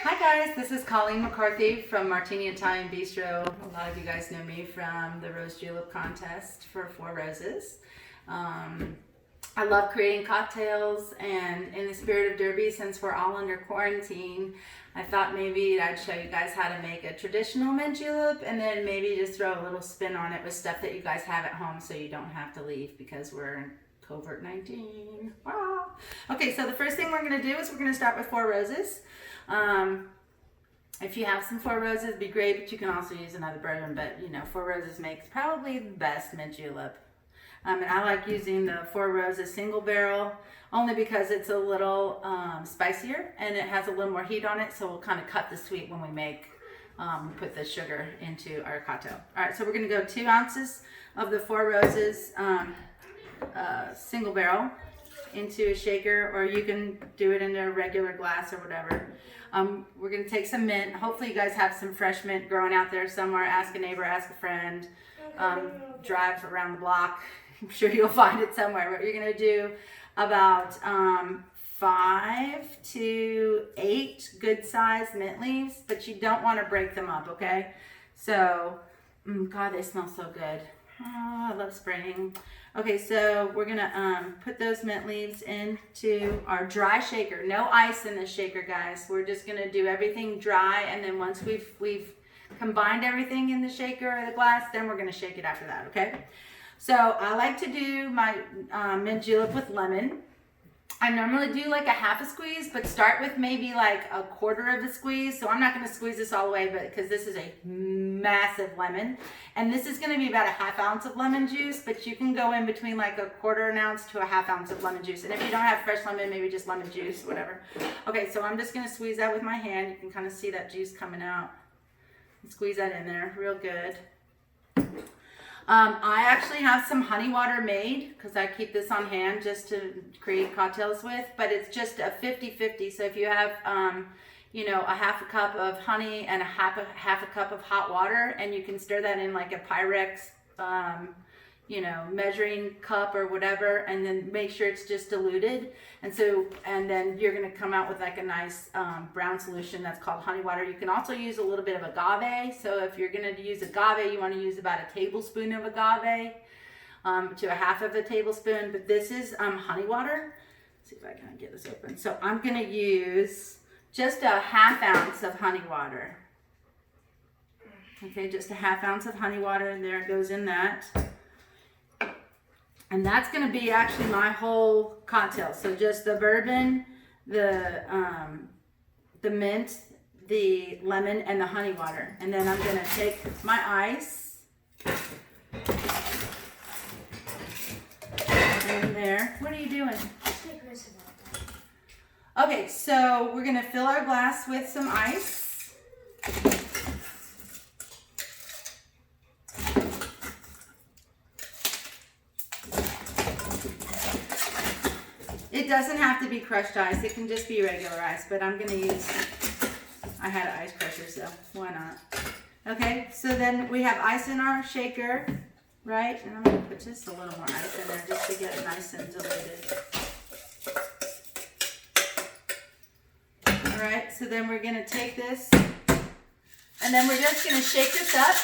Hi guys, this is Colleen McCarthy from Martini Italian Bistro. A lot of you guys know me from the Rose Julep contest for Four Roses. I love creating cocktails, and in the spirit of Derby, since we're all under quarantine, I thought maybe I'd show you guys how to make a traditional mint julep and then maybe just throw a little spin on it with stuff that you guys have at home so you don't have to leave because we're in COVID-19. Wow. Okay, so the first thing we're going to do is we're going to start with Four Roses. If you have some Four Roses, it'd be great, but you can also use another bourbon. But you know, Four Roses makes probably the best mint julep. And I like using the Four Roses single barrel only because it's a little spicier and it has a little more heat on it, so we'll kind of cut the sweet when we make put the sugar into our cocktail. All right, so we're going to go 2 ounces of the Four Roses single barrel into a shaker, or you can do it in a regular glass or whatever. We're going to take some mint. Hopefully you guys have some fresh mint growing out there somewhere. Ask a neighbor, ask a friend, drive around the block. I'm sure you'll find it somewhere. But you're going to do about 5 to 8 good sized mint leaves, but you don't want to break them up, okay? So, God, they smell so good. Oh, I love spraying. Okay, so we're gonna put those mint leaves into our dry shaker. No ice in this shaker, guys. We're just gonna do everything dry, and then once we've combined everything in the shaker or the glass, then we're gonna shake it after that, okay? So I like to do my mint julep with lemon. I normally do like a half a squeeze, but start with maybe like a quarter of a squeeze. So I'm not going to squeeze this all the way, but because this is a massive lemon, and this is going to be about a ½ ounce of lemon juice, but you can go in between like a quarter an ounce to a ½ ounce of lemon juice. And if you don't have fresh lemon, maybe just lemon juice, whatever. Okay, so I'm just going to squeeze that with my hand. You can kind of see that juice coming out. Squeeze that in there real good. I actually have some honey water made because I keep this on hand just to create cocktails with, but it's just a 50-50. So if you have, you know, a ½ a cup of honey and a half a cup of hot water, and you can stir that in like a Pyrex, you know, measuring cup or whatever, and then make sure it's just diluted. And then you're going to come out with like a nice brown solution that's called honey water. You can also use a little bit of agave. So if you're going to use agave, you want to use about a tablespoon of agave to a ½ of a tablespoon. But this is honey water. Let's see if I can get this open. So I'm going to use just a ½ ounce of honey water. Okay, just a ½ ounce of honey water, and there it goes in that. And that's going to be actually my whole cocktail. So just the bourbon, the mint, the lemon, and the honey water. And then I'm going to take my ice. And there. What are you doing? Okay, so we're going to fill our glass with some ice. It doesn't have to be crushed ice. It can just be regular ice, but I'm going to use, I had an ice crusher, so why not? Okay, so then we have ice in our shaker, right? And I'm going to put just a little more ice in there just to get it nice and diluted. All right, so then we're going to take this, and then we're just going to shake this up.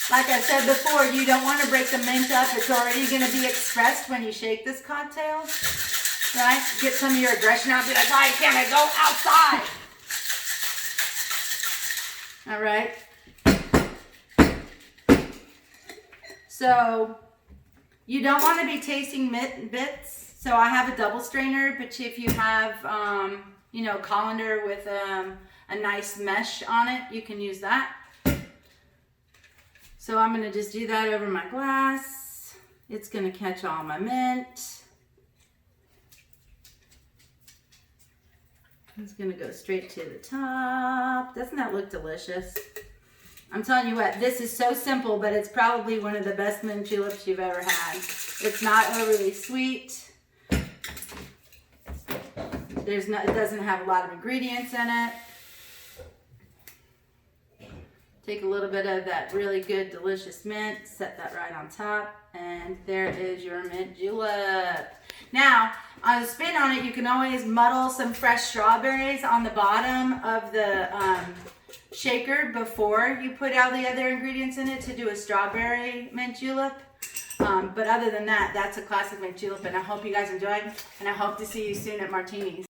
Like I said before, you don't want to break the mint up. It's already going to be expressed when you shake this cocktail. Right? Get some of your aggression out. Be like, why can't I go outside? All right. So you don't want to be tasting mint bits. So I have a double strainer, but if you have, you know, colander with a nice mesh on it, you can use that. So I'm going to just do that over my glass. It's going to catch all my mint. It's going to go straight to the top. Doesn't that look delicious? I'm telling you what, this is so simple, but it's probably one of the best mint juleps you've ever had. It's not overly sweet. It doesn't have a lot of ingredients in it. Take a little bit of that really good, delicious mint, set that right on top, and there is your mint julep. Now, On a spin on it, you can always muddle some fresh strawberries on the bottom of the shaker before you put all the other ingredients in it to do a strawberry mint julep. But other than that, that's a classic mint julep, and I hope you guys enjoyed, and I hope to see you soon at Martini's.